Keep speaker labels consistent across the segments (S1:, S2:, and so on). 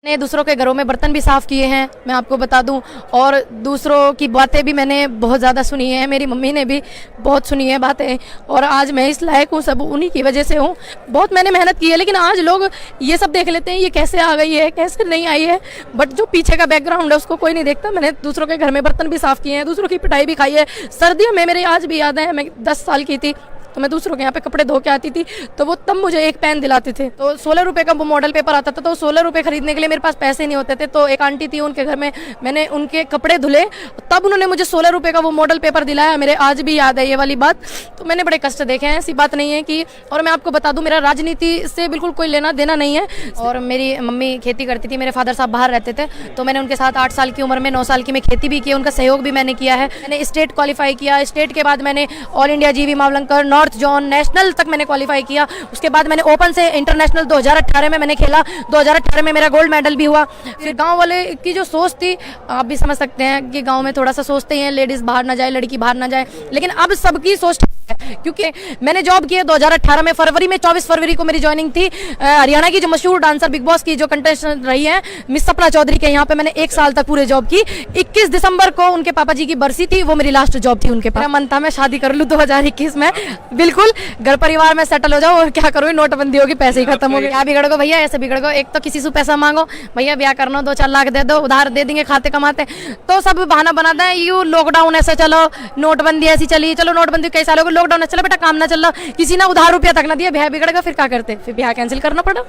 S1: ने दूसरों के घरों में बर्तन भी साफ़ किए हैं, मैं आपको बता दूं। और दूसरों की बातें भी मैंने बहुत ज़्यादा सुनी है, मेरी मम्मी ने भी बहुत सुनी है बातें। और आज मैं इस लायक हूँ, सब उन्हीं की वजह से हूँ। बहुत मैंने मेहनत की है, लेकिन आज लोग ये सब देख लेते हैं, ये कैसे आ गई है, कैसे नहीं आई है, बट जो पीछे का बैकग्राउंड है उसको कोई नहीं देखता। मैंने दूसरों के घर में बर्तन भी साफ़ किए हैं, दूसरों की पिटाई भी खाई है। सर्दियों में मेरे आज भी याद है, मैं 10 साल की थी तो मैं दूसरों के यहाँ पे कपड़े धो के आती थी, तो वो तब मुझे एक पेन दिलाते थे। तो 16 रुपये का वो मॉडल पेपर आता था, तो 16 रुपये खरीदने के लिए मेरे पास पैसे नहीं होते थे। तो एक आंटी थी, उनके घर में मैंने उनके कपड़े धुले, तब उन्होंने मुझे 16 रुपये का वो मॉडल पेपर दिलाया। मेरे आज भी याद है ये वाली बात। तो मैंने बड़े कष्ट देखे हैं, ऐसी बात नहीं है कि। और मैं आपको बता दूं, मेरा राजनीति से बिल्कुल कोई लेना देना नहीं है। और मेरी मम्मी खेती करती थी, मेरे फादर साहब बाहर रहते थे, तो मैंने उनके साथ 8 साल की उम्र में 9 साल की मैं खेती भी की, उनका सहयोग भी मैंने किया है। मैंने स्टेट क्वालिफाई किया, स्टेट के बाद मैंने ऑल इंडिया जीवी मावलंकर, नॉर्थ जोन, नेशनल तक मैंने क्वालिफाई किया। उसके बाद मैंने ओपन से इंटरनेशनल 2018 में मैंने खेला, 2018 में मेरा गोल्ड मेडल भी हुआ। फिर गांव वाले की जो सोच थी, आप भी समझ सकते हैं कि गांव में थोड़ा सा सोचते हैं लेडीज बाहर ना जाए, लड़की बाहर ना जाए, लेकिन अब सबकी सोच क्योंकि मैंने जॉब की है 2018 में, फरवरी में 24 फरवरी को मेरी ज्वाइनिंग थी। हरियाणा की जो मशहूर डांसर बिग बॉस की जो कंटेस्टेंट रही है मिस सपना चौधरी के यहाँ पे मैंने 1 साल तक पूरे जॉब की। 21 दिसंबर को उनके पापा जी की बरसी थी, वो मेरी लास्ट जॉब थी उनके पास। मेरा मन था मैं शादी कर लूँ 2021 में, बिल्कुल घर परिवार में सेटल हो जाओ। और क्या करूँ, नोटबंदी होगी, पैसे ही खत्म हो गए। क्या बिगड़ गो भैया, ऐसे बिगड़ गो। एक तो किसी से पैसा मांगो, भैया ब्याह करना 2-4 लाख दे दो, उधार दे देंगे खाते कमाते, तो सब बहाना बनाते हैं। यू लॉकडाउन ऐसे चलो, नोटबंदी ऐसी चली, चलो नोटबंदी कई सालों को, लॉकडाउन चलो बेटा काम ना चल रहा, किसी ने उधार रुपया तक ना दिया, ब्याह बिगड़ेगा, फिर क्या करते, फिर ब्याह कैंसिल करना पड़ा।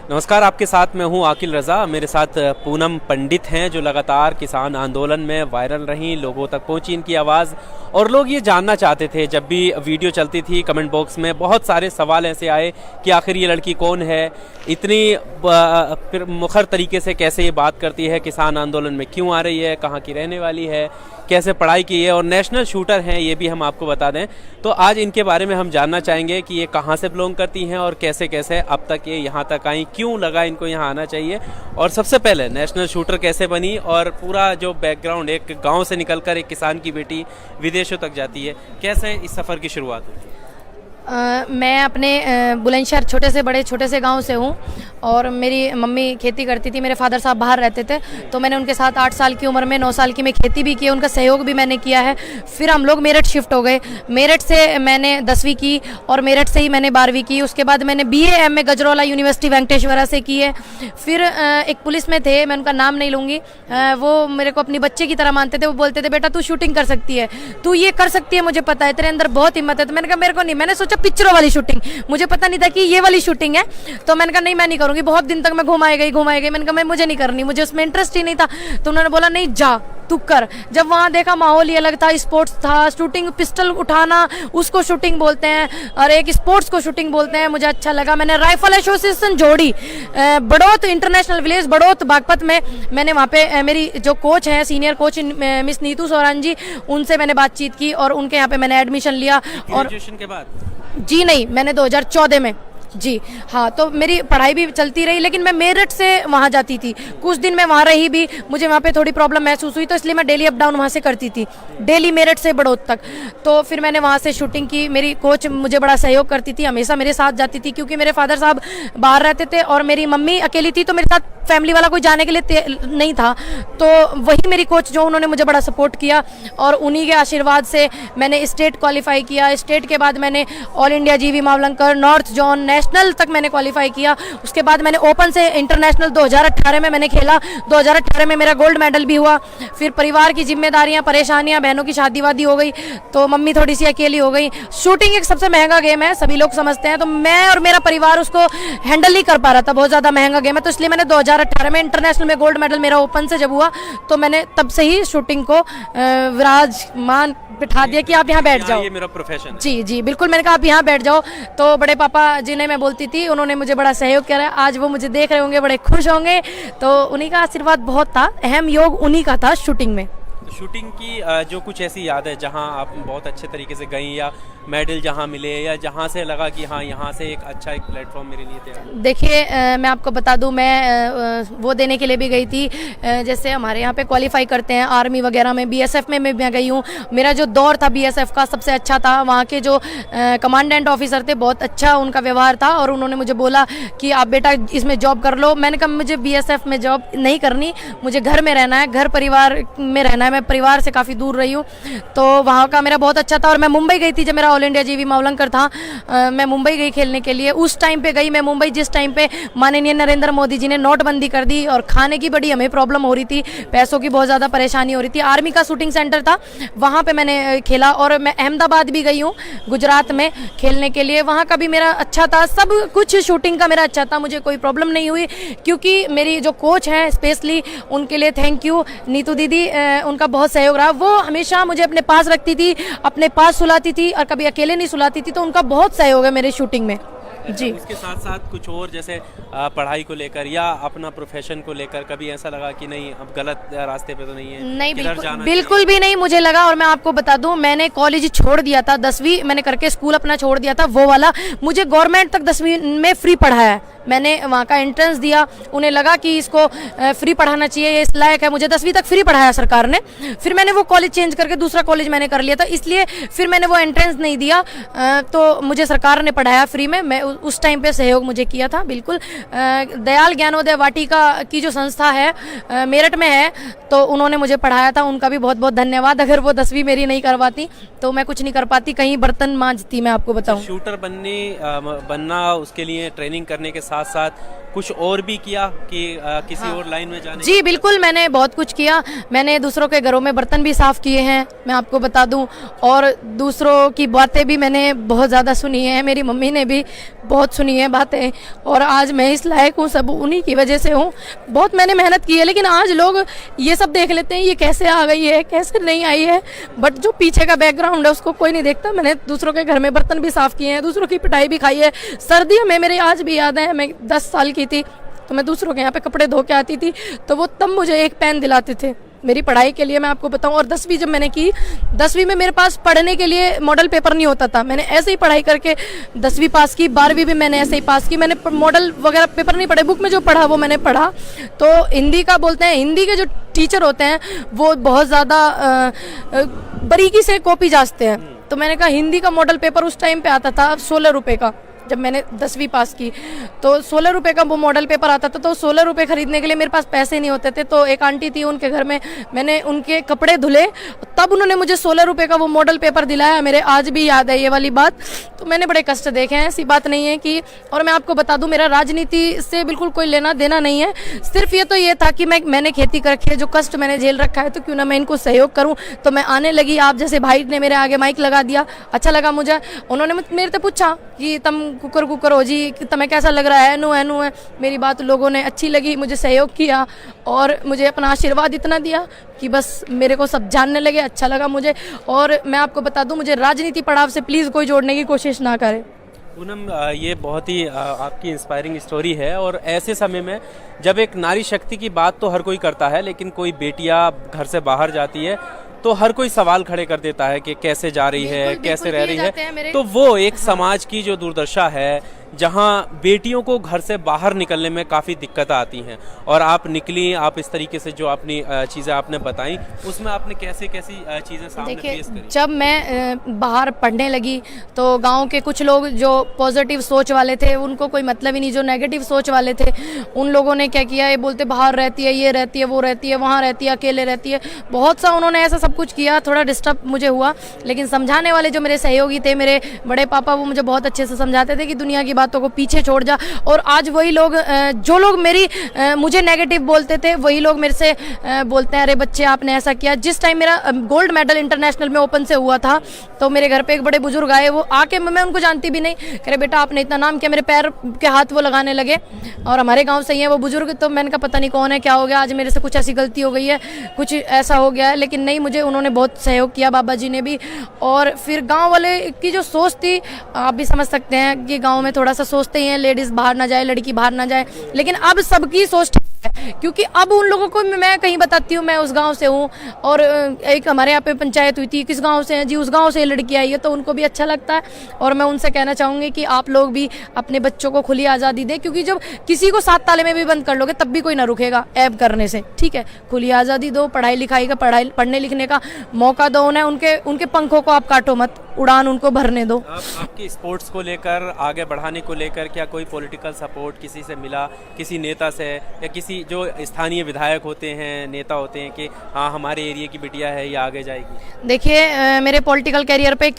S2: नमस्कार, आपके साथ मैं हूं आकिल रज़ा। मेरे साथ पूनम पंडित हैं जो लगातार किसान आंदोलन में वायरल रहीं, लोगों तक पहुंची इनकी आवाज़। और लोग ये जानना चाहते थे, जब भी वीडियो चलती थी कमेंट बॉक्स में बहुत सारे सवाल ऐसे आए कि आखिर ये लड़की कौन है, इतनी मुखर तरीके से कैसे ये बात करती है, किसान आंदोलन में क्यों आ रही है, कहाँ की रहने वाली है, कैसे पढ़ाई की है, और नेशनल शूटर हैं ये भी हम आपको बता दें। तो आज इनके बारे में हम जानना चाहेंगे कि ये कहाँ से बिलोंग करती हैं और कैसे कैसे अब तक ये यहाँ तक आई, क्यों लगा इनको यहाँ आना चाहिए, और सबसे पहले नेशनल शूटर कैसे बनी, और पूरा जो बैकग्राउंड, एक गांव से निकलकर एक किसान की बेटी विदेशों तक जाती है, कैसे इस सफ़र की शुरुआत हुई?
S1: मैं अपने बुलंदशहर छोटे से गांव से हूं, और मेरी मम्मी खेती करती थी, मेरे फादर साहब बाहर रहते थे, तो मैंने उनके साथ 8 साल की उम्र में 9 साल की मैं खेती भी की, उनका सहयोग भी मैंने किया है। फिर हम लोग मेरठ शिफ्ट हो गए, मेरठ से मैंने 10वीं की और मेरठ से ही मैंने 12वीं की। उसके बाद मैंने BA MA Gajraula university Venkateshwara से की है। फिर एक पुलिस में थे, मैं उनका नाम नहीं लूँगी, वो मेरे को अपनी बच्चे की तरह मानते थे। वो बोलते थे बेटा तू शूटिंग कर सकती है, तू ये कर सकती है, मुझे पता है तेरे अंदर बहुत हिम्मत है। तो मैंने कहा मेरे को नहीं, मैंने सोचा पिक्चरों वाली शूटिंग, मुझे पता नहीं था कि ये वाली शूटिंग है। तो मैंने कहा नहीं मैं नहीं करूंगी। बहुत दिन तक मैं घुमाई गई। मैंने कहा मुझे नहीं करनी, मुझे उसमें इंटरेस्ट ही नहीं था। तो उन्होंने बोला नहीं जा तू कर। जब वहाँ देखा माहौल ही अलग था, स्पोर्ट्स था, शूटिंग, पिस्टल उठाना उसको शूटिंग बोलते हैं, और एक स्पोर्ट्स को शूटिंग बोलते हैं। मुझे अच्छा लगा, मैंने राइफल एसोसिएशन जोड़ी बड़ौत इंटरनेशनल विलेज बड़ौत बागपत में। मैंने वहाँ पे मेरी जो कोच हैं, senior coach miss Neetu Soran जी, उनसे मैंने बातचीत की और उनके यहाँ पे मैंने एडमिशन लिया। और
S2: ग्रेजुएशन के बाद?
S1: जी नहीं, मैंने 2014 में, जी हाँ। तो मेरी पढ़ाई भी चलती रही, लेकिन मैं मेरठ से वहाँ जाती थी, कुछ दिन मैं वहाँ रही भी, मुझे वहाँ पे थोड़ी प्रॉब्लम महसूस हुई, तो इसलिए मैं डेली अप डाउन वहाँ से करती थी, डेली मेरठ से बड़ौत तक। तो फिर मैंने वहाँ से शूटिंग की। मेरी कोच मुझे बड़ा सहयोग करती थी, हमेशा मेरे साथ जाती थी, क्योंकि मेरे फादर साहब बाहर रहते थे और मेरी मम्मी अकेली थी, तो मेरे साथ फैमिली वाला कोई जाने के लिए नहीं था। तो वही मेरी कोच जो, उन्होंने मुझे बड़ा सपोर्ट किया, और उन्हीं के आशीर्वाद से मैंने स्टेट क्वालिफाई किया। स्टेट के बाद मैंने ऑल इंडिया जीवी मावलंकर, नॉर्थ जोन, नेशनल तक मैंने क्वालिफाई किया। उसके बाद मैंने ओपन से इंटरनेशनल 2018 में मैंने खेला, 2018 में मेरा गोल्ड मेडल भी हुआ। फिर परिवार की जिम्मेदारियां, परेशानियां, बहनों की शादी वादी हो गई, तो मम्मी थोड़ी सी अकेली हो गई। शूटिंग एक सबसे महंगा गेम है, सभी लोग समझते हैं, तो मैं और मेरा परिवार उसको हैंडल नहीं कर पा रहा था, बहुत ज़्यादा महंगा गेम है। तो इसलिए मैंने 2018 में इंटरनेशनल में गोल्ड मेडल मेरा ओपन से जब हुआ, तो मैंने तब से ही शूटिंग को विराजमान बिठा दिया कि आप यहाँ बैठ जाओ,
S2: ये मेरा प्रोफेशन है।
S1: जी जी बिल्कुल। मैंने कहा आप यहाँ बैठ जाओ। तो बड़े पापा जिन्हें मैं बोलती थी, उन्होंने मुझे बड़ा सहयोग किया। आज वो मुझे देख रहे होंगे, बड़े खुश होंगे। तो उन्हीं का आशीर्वाद बहुत था, अहम योग उन्हीं का था शूटिंग में।
S2: तो शूटिंग की जो कुछ ऐसी याद है जहां आप बहुत अच्छे तरीके से गई, या मेडल जहां मिले, या जहां से लगा कि हाँ यहाँ से एक अच्छा एक प्लेटफॉर्म मेरे लिए तैयार?
S1: देखिए मैं आपको बता दूं, मैं वो देने के लिए भी गई थी, जैसे हमारे यहाँ पे क्वालिफाई करते हैं आर्मी वगैरह में, बीएसएफ में मैं गई हूँ। मेरा जो दौर था बीएसएफ का सबसे अच्छा था। वहाँ के जो कमांडेंट ऑफिसर थे बहुत अच्छा उनका व्यवहार था, और उन्होंने मुझे बोला कि आप बेटा इसमें जॉब कर लो। मैंने कहा मुझे बीएसएफ में जॉब नहीं करनी, मुझे घर में रहना है, घर परिवार में रहना है। मैं परिवार से काफ़ी दूर रही हूँ, तो वहाँ का मेरा बहुत अच्छा था। और मैं मुंबई गई थी जब मेरा ऑल इंडिया जीवी मावलंकर था, मैं मुंबई गई खेलने के लिए। उस टाइम पे गई मैं मुंबई जिस टाइम पे माननीय नरेंद्र मोदी जी ने नोटबंदी कर दी और खाने की बड़ी हमें प्रॉब्लम हो रही थी, पैसों की बहुत ज़्यादा परेशानी हो रही थी। आर्मी का शूटिंग सेंटर था, वहाँ पे मैंने खेला। और मैं अहमदाबाद भी गई हूँ गुजरात में खेलने के लिए, वहाँ का भी मेरा अच्छा था। सब कुछ शूटिंग का मेरा अच्छा था, मुझे कोई प्रॉब्लम नहीं हुई। क्योंकि मेरी जो कोच हैं स्पेशली, उनके लिए थैंक यू, नीतू दीदी, उनका बहुत सहयोग रहा। वो हमेशा मुझे अपने पास रखती थी, अपने पास सुलाती थी, और कभी अकेले नहीं सुलाती थी। तो उनका बहुत सहयोग है मेरे शूटिंग में जी।
S2: उसके साथ साथ कुछ और, जैसे पढ़ाई को लेकर या अपना प्रोफेशन को लेकर, कभी ऐसा लगा कि नहीं अब गलत रास्ते पे तो नहीं है?
S1: नहीं, बिल्कुल भी नहीं मुझे लगा। और मैं आपको बता दूं, मैंने कॉलेज छोड़ दिया था, 10वीं मैंने करके स्कूल अपना छोड़ दिया था वो वाला। मुझे गवर्नमेंट तक 10वीं में फ्री पढ़ाया। मैंने वहाँ का एंट्रेंस दिया, उन्हें लगा कि इसको फ्री पढ़ाना चाहिए, ये इस लायक है। मुझे 10वीं तक फ्री पढ़ाया सरकार ने। फिर मैंने वो कॉलेज चेंज करके दूसरा कॉलेज मैंने कर लिया था, इसलिए फिर मैंने वो एंट्रेंस नहीं दिया। तो मुझे सरकार ने पढ़ाया फ्री में। मैं उस टाइम पे सहयोग मुझे किया था बिल्कुल। दयाल ज्ञानोदय वाटिका की जो संस्था है मेरठ में है, तो उन्होंने मुझे पढ़ाया था, उनका भी बहुत बहुत धन्यवाद। अगर वो 10वीं मेरी नहीं करवाती तो मैं कुछ नहीं कर पाती, कहीं बर्तन मांजती, मैं आपको बताऊं।
S2: शूटर बनना, उसके लिए ट्रेनिंग करने के साथ साथ कुछ और भी किया कि किसी और लाइन में जाने?
S1: जी बिल्कुल, मैंने बहुत कुछ किया। मैंने दूसरों के घरों में बर्तन भी साफ़ किए हैं, मैं आपको बता दूं। और दूसरों की बातें भी मैंने बहुत ज़्यादा सुनी है, मेरी मम्मी ने भी बहुत सुनी है बातें। और आज मैं इस लायक हूँ, सब उन्हीं की वजह से हूँ। बहुत मैंने मेहनत की है, लेकिन आज लोग ये सब देख लेते हैं, ये कैसे आ गई है, कैसे नहीं आई है। बट जो पीछे का बैकग्राउंड है उसको कोई नहीं देखता। मैंने दूसरों के घर में बर्तन भी साफ़ किए हैं, दूसरों की पिटाई भी खाई है। सर्दियों में मेरे आज भी याद है, मैं 10 साल की थी तो मैं दूसरों के यहाँ पे कपड़े धो के आती थी, तो वो तब मुझे एक पेन दिलाते थे मेरी पढ़ाई के लिए, मैं आपको बताऊं। और 10वीं जब मैंने की, 10वीं में मेरे पास पढ़ने के लिए मॉडल पेपर नहीं होता था। मैंने ऐसे ही पढ़ाई करके 10वीं पास की, 12वीं भी मैंने ऐसे ही पास की। मैंने मॉडल वगैरह पेपर नहीं पढ़े, बुक में जो पढ़ा वो मैंने पढ़ा। तो हिंदी का बोलते हैं, हिंदी के जो टीचर होते हैं वो बहुत ज़्यादा बारीकी से कॉपी जांचते हैं। तो मैंने कहा हिंदी का मॉडल पेपर उस टाइम पे आता था 16 रुपये का, जब मैंने 10वीं पास की तो 16 रुपये का वो मॉडल पेपर आता था। तो 16 रुपये खरीदने के लिए मेरे पास पैसे नहीं होते थे। तो एक आंटी थी, उनके घर में मैंने उनके कपड़े धुले, तब उन्होंने मुझे 16 रुपये का वो मॉडल पेपर दिलाया। मेरे आज भी याद है ये वाली बात। तो मैंने बड़े कष्ट देखे हैं, ऐसी बात नहीं है कि। और मैं आपको बता दूं, मेरा राजनीति से बिल्कुल कोई लेना देना नहीं है। सिर्फ ये था कि मैंने खेती कर रखी है, जो कष्ट मैंने झेल रखा है, तो क्यों ना मैं इनको सहयोग करूँ। तो मैं आने लगी, आप जैसे भाई ने मेरे आगे माइक लगा दिया, अच्छा लगा मुझे। उन्होंने मेरे से पूछा कि तुम कुकर हो जी, तुम्हें कैसा लग रहा है, एनू है। मेरी बात लोगों ने अच्छी लगी, मुझे सहयोग किया और मुझे अपना आशीर्वाद इतना दिया कि बस मेरे को सब जानने लगे, अच्छा लगा मुझे। और मैं आपको बता दूं, मुझे राजनीति पड़ाव से प्लीज़ कोई जोड़ने की कोशिश ना करे।
S2: पूनम, ये बहुत ही आपकी इंस्पायरिंग स्टोरी है। और ऐसे समय में जब एक नारी शक्ति की बात तो हर कोई करता है, लेकिन कोई बेटियां घर से बाहर जाती है तो हर कोई सवाल खड़े कर देता है कि कैसे जा रही है, कैसे रह रही है। तो वो एक समाज की जो दुर्दशा है, जहाँ बेटियों को घर से बाहर निकलने में काफ़ी दिक्कत आती हैं। और आप निकली, आप इस तरीके से जो अपनी चीज़ें आपने बताई, उसमें आपने कैसी चीज़ें सामने फेस करी?
S1: जब मैं बाहर पढ़ने लगी तो गांव के कुछ लोग जो पॉजिटिव सोच वाले थे, उनको कोई मतलब ही नहीं। जो नेगेटिव सोच वाले थे, उन लोगों ने क्या किया, ये बोलते बाहर रहती है, ये रहती है, वो रहती है, वहाँ रहती है, अकेले रहती है, बहुत सा उन्होंने ऐसा सब कुछ किया। थोड़ा डिस्टर्ब मुझे हुआ, लेकिन समझाने वाले जो मेरे सहयोगी थे, मेरे बड़े पापा, वो मुझे बहुत अच्छे से समझाते थे कि दुनिया की बातों को पीछे छोड़ जा। और आज वही लोग जो लोग मुझे नेगेटिव बोलते थे, वही लोग मेरे से बोलते हैं, अरे बच्चे आपने ऐसा किया। जिस टाइम मेरा गोल्ड मेडल इंटरनेशनल में ओपन से हुआ था, तो मेरे घर पे एक बड़े बुजुर्ग आए, वो आके, मैं उनको जानती भी नहीं, कह रहे बेटा आपने इतना नाम किया। मेरे पैर के हाथ वो लगाने लगे, और हमारे गाँव से ही है वो बुजुर्ग। तो मैंने कहा पता नहीं कौन है, क्या हो गया, आज मेरे से कुछ ऐसी गलती हो गई है, कुछ ऐसा हो गया है। लेकिन नहीं, मुझे उन्होंने बहुत सहयोग किया, बाबा जी ने भी। और फिर गाँव वाले की जो सोच थी, आप भी समझ सकते हैं कि गाँव में थोड़ा सा सोचते ही हैं लेडीज बाहर ना जाए, लड़की बाहर ना जाए। लेकिन अब सबकी सोच ठीक है, क्योंकि अब उन लोगों को मैं कहीं बताती हूँ मैं उस गांव से हूँ, और एक हमारे यहाँ पे पंचायत हुई थी, किस गांव से हैं जी, उस गांव से लड़की आई है, तो उनको भी अच्छा लगता है। और मैं उनसे कहना चाहूँगी कि आप लोग भी अपने बच्चों को खुली आज़ादी दें, क्योंकि जब किसी को 7 ताले में भी बंद कर लोगे तब भी कोई ना रुकेगा ऐब करने से, ठीक है। खुली आज़ादी दो, पढ़ाई लिखाई का पढ़ने लिखने का मौका दो उन्हें, उनके पंखों को आप काटो मत, उड़ान उनको भरने दो।
S2: आपकी स्पोर्ट्स को लेकर आगे बढ़ाने को लेकर क्या कोई पॉलिटिकल सपोर्ट किसी से मिला, किसी नेता से, या किसी जो स्थानीय विधायक होते हैं, नेता होते हैं कि हाँ हमारे एरिया की बिटिया है ये आगे जाएगी?
S1: देखिए मेरे पॉलिटिकल कैरियर पे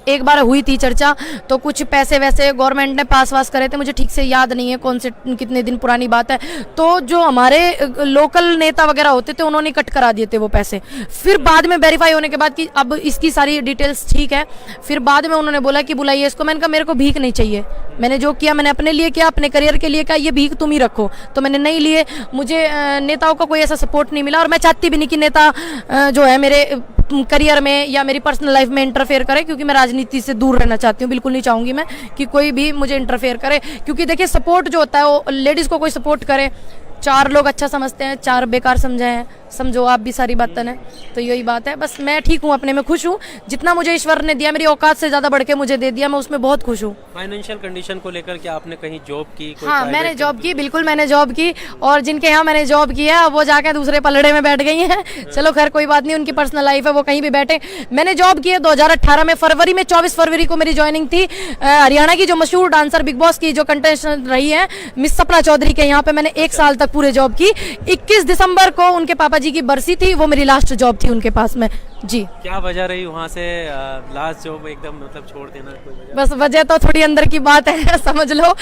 S1: एक बार हुई थी चर्चा, तो कुछ पैसे वैसे गवर्नमेंट ने पास करे थे, मुझे ठीक से याद नहीं है कौन से कितने दिन पुरानी बात है। तो जो हमारे लोकल नेता वगैरह होते थे उन्होंने कट करा दिए थे वो पैसे। फिर बाद में वेरीफाई होने के बाद कि अब इसकी सारी डिटेल्स ठीक है, फिर बाद में उन्होंने बोला कि बुलाइए इसको। मैंने कहा मेरे को भीख नहीं चाहिए, मैंने जो किया मैंने अपने लिए किया, अपने करियर के लिए किया, ये भीख तुम ही रखो। तो मैंने नहीं लिए। मुझे नेताओं का कोई ऐसा सपोर्ट नहीं मिला, और मैं चाहती भी नहीं कि नेता जो है मेरे करियर में या मेरी पर्सनल लाइफ में इंटरफेयर करे, क्योंकि मैं राजनीति से दूर रहना चाहती हूँ। बिल्कुल नहीं चाहूंगी मैं कि कोई भी मुझे इंटरफेयर करे, क्योंकि देखिए सपोर्ट जो होता है वो लेडीज को कोई सपोर्ट करे, 4 लोग अच्छा समझते हैं, 4 बेकार समझे हैं, समझो आप भी सारी बातें हैं। तो यही बात है, बस मैं ठीक हूँ, अपने में खुश हूँ। जितना मुझे ईश्वर ने दिया, मेरी औकात से ज़्यादा बढ़ के मुझे दे दिया, मैं उसमें बहुत खुश हूँ।
S2: फाइनेंशियल कंडीशन को लेकर क्या आपने कहीं जॉब की?
S1: हाँ मैंने जॉब की, बिल्कुल मैंने जॉब की, और जिनके यहाँ मैंने जॉब की है वो जाके दूसरे पलड़े में बैठ गई हैं। चलो खैर कोई बात नहीं, उनकी पर्सनल लाइफ है, वो कहीं भी बैठे। मैंने जॉब की है 2018 में, फरवरी में, 24 फरवरी को मेरी ज्वाइनिंग थी। हरियाणा की जो मशहूर डांसर बिग बॉस की जो कंटेस्टेंट रही है मिस सपना चौधरी के यहाँ पे मैंने 1 साल तक पूरे जॉब की। 21 दिसंबर को उनके पापा जी की बरसी थी, वो मेरी लास्ट जॉब थी उनके पास में जी।
S2: क्या वजह रही वहाँ से लास्ट जॉब एकदम मतलब छोड़ देना? कोई वजह?
S1: बस वजह तो थोड़ी अंदर की बात है समझ लो।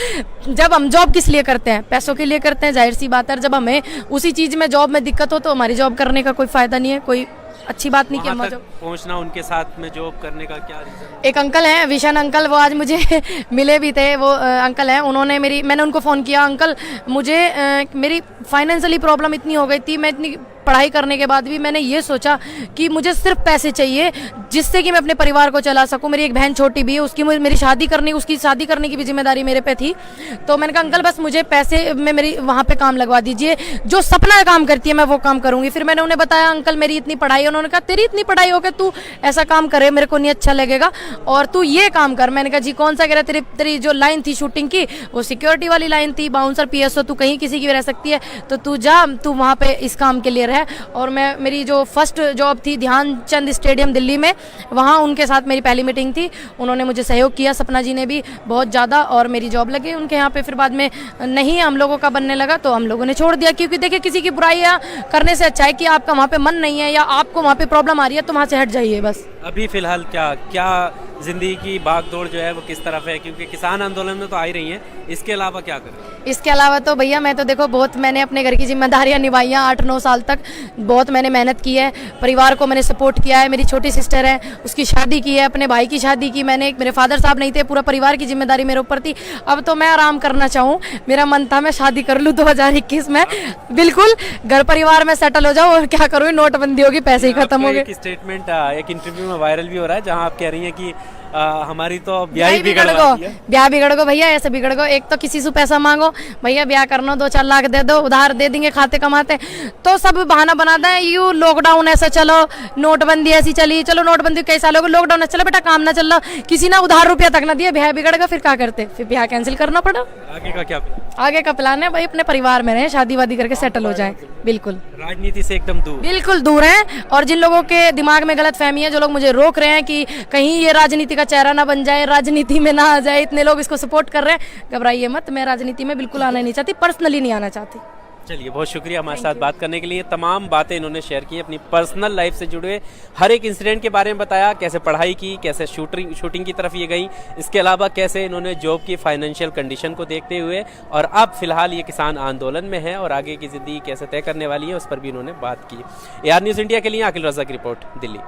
S1: जब हम जॉब किस लिए करते हैं? पैसों के लिए करते हैं, जाहिर सी बात है। जब हमें उसी चीज में जॉब में दिक्कत हो तो हमारी जॉब करने का कोई फायदा नहीं है, कोई अच्छी बात नहीं कि हम जॉब
S2: पहुंचना। उनके साथ में जॉब करने का क्या रीजन?
S1: एक अंकल हैं विशन अंकल, वो आज मुझे मिले भी थे। वो अंकल हैं, उन्होंने मैंने उनको फ़ोन किया, अंकल मुझे मेरी फाइनेंशियली प्रॉब्लम इतनी हो गई थी, मैं इतनी पढ़ाई करने के बाद भी मैंने ये सोचा कि मुझे सिर्फ पैसे चाहिए जिससे कि मैं अपने परिवार को चला सकूं। मेरी एक बहन छोटी भी है, उसकी मेरी शादी करनी, उसकी शादी करने की भी जिम्मेदारी मेरे पे थी। तो मैंने कहा अंकल बस मुझे पैसे में मेरी वहाँ पे काम लगवा दीजिए, जो सपना काम करती है मैं वो काम करूँगी। फिर मैंने उन्हें बताया अंकल मेरी इतनी पढ़ाई है। उन्होंने कहा तेरी इतनी पढ़ाई हो गई, तू ऐसा काम करे मेरे को नहीं अच्छा लगेगा, और तू ये काम कर। मैंने कहा जी कौन सा? कह रहा तेरी जो लाइन थी शूटिंग की वो सिक्योरिटी वाली लाइन थी, बाउंसर PSO, तू कहीं किसी की भी रह सकती है, तो तू जा, तू वहाँ पे इस काम के लिए रह। और मेरी जो फर्स्ट जॉब थी ध्यानचंद स्टेडियम दिल्ली में, वहाँ उनके साथ मेरी पहली मीटिंग थी। उन्होंने मुझे सहयोग किया, सपना जी ने भी बहुत ज़्यादा, और मेरी जॉब लगी उनके यहाँ पे। फिर बाद में नहीं हम लोगों का बनने लगा तो हम लोगों ने छोड़ दिया, क्योंकि देखिए किसी की बुराइयाँ करने से अच्छा है कि आपका वहाँ पे मन नहीं है या आपको वहाँ पे प्रॉब्लम आ रही है तो वहाँ से हट जाइए बस।
S2: अभी फिलहाल क्या जिंदगी की भागदौड़ जो है वो किस तरफ है? क्योंकि किसान आंदोलन में तो आ ही रही हैं, इसके अलावा क्या करें?
S1: इसके अलावा तो भैया मैं तो देखो बहुत मैंने अपने घर की जिम्मेदारियां निभाई हैं 8-9 साल तक, बहुत मैंने मेहनत की है, परिवार को मैंने सपोर्ट किया है। मेरी छोटी सिस्टर है, उसकी शादी की है, अपने भाई की शादी की मैंने, मेरे फादर साहब नहीं थे, पूरा परिवार की जिम्मेदारी मेरे ऊपर थी। अब तो मैं आराम करना चाहूँ, मेरा मन था मैं शादी कर लूँ 2021 में, बिल्कुल घर परिवार में सेटल हो जाओ, और क्या करूँ नोटबंदी होगी, पैसे ही खत्म हो गए।
S2: एक स्टेटमेंट एक इंटरव्यू में वायरल भी हो रहा है जहाँ आप कह रही हैं कि हमारी तो ब्याह बिगड़ गो
S1: भैया, ऐसे बिगड़ गो। एक तो किसी से पैसा मांगो, भैया ब्याह करना 2-4 लाख दे दो, उधार दे देंगे खाते कमाते, तो सब बहाना बनाते हैं। यू लॉकडाउन ऐसा चलो, नोटबंदी ऐसी चली, चलो नोटबंदी कई सालों को, लॉकडाउन चलो बेटा काम ना चल रहा, किसी ना उधार रुपया तक ना दिया, ब्याह बिगड़ गया, फिर क्या करते? फिर ब्याह कैंसिल करना पड़ा।
S2: आगे का क्या प्लान?
S1: आगे का प्लान है भाई अपने परिवार में रहे, शादी वादी करके सेटल हो जाए, बिल्कुल
S2: राजनीति से एकदम दूर,
S1: बिल्कुल दूर हैं। और जिन लोगों के दिमाग में गलत फहमी है, जो लोग मुझे रोक रहे हैं कि कहीं ये राजनीति का चेहरा ना बन जाए, राजनीति में ना आ जाए, इतने लोग इसको सपोर्ट कर रहे हैं, घबराइए मत, मैं राजनीति में बिल्कुल आना नहीं चाहती, पर्सनली नहीं आना चाहती।
S2: चलिए बहुत शुक्रिया हमारे साथ बात करने के लिए। तमाम बातें इन्होंने शेयर की, अपनी पर्सनल लाइफ से जुड़े हर एक इंसिडेंट के बारे में बताया, कैसे पढ़ाई की, कैसे शूटिंग की तरफ ये गई, इसके अलावा कैसे इन्होंने जॉब की फाइनेंशियल कंडीशन को देखते हुए, और अब फिलहाल ये किसान आंदोलन में है और आगे की ज़िंदगी कैसे तय करने वाली है उस पर भी इन्होंने बात की। AR न्यूज़ इंडिया के लिए आकिल रज़ा की रिपोर्ट, दिल्ली।